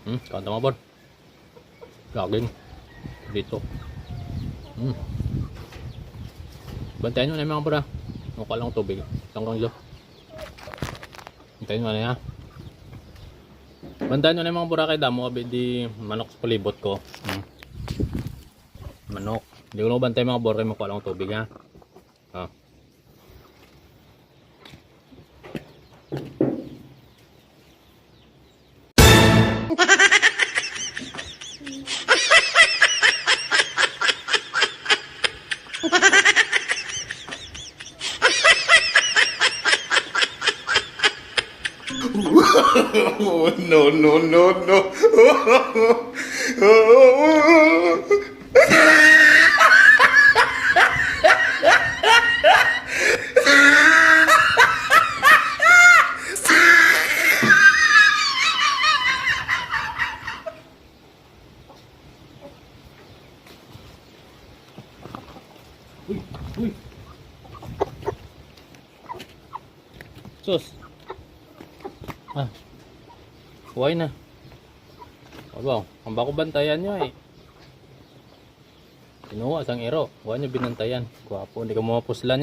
Kanta mga bon. Gaging. Dito. Bantayan nyo na yung mga bon ha. Mukha lang tubig. Tanggang dyan. Bantayan nyo na yan ha. Bantayan nyo na yung mga Boracay damo. Abi di manok sa palibot ko. Manok. Hindi ko na bantay mga Boracay. Mukha lang tubig ha. No, no, no, no. Sus. Huwag na. Wow, ang bako bantayan nyo eh. Kinuha sang iro. Huwag nyo binantayan. Gwapo, hindi ka mapuslan niya.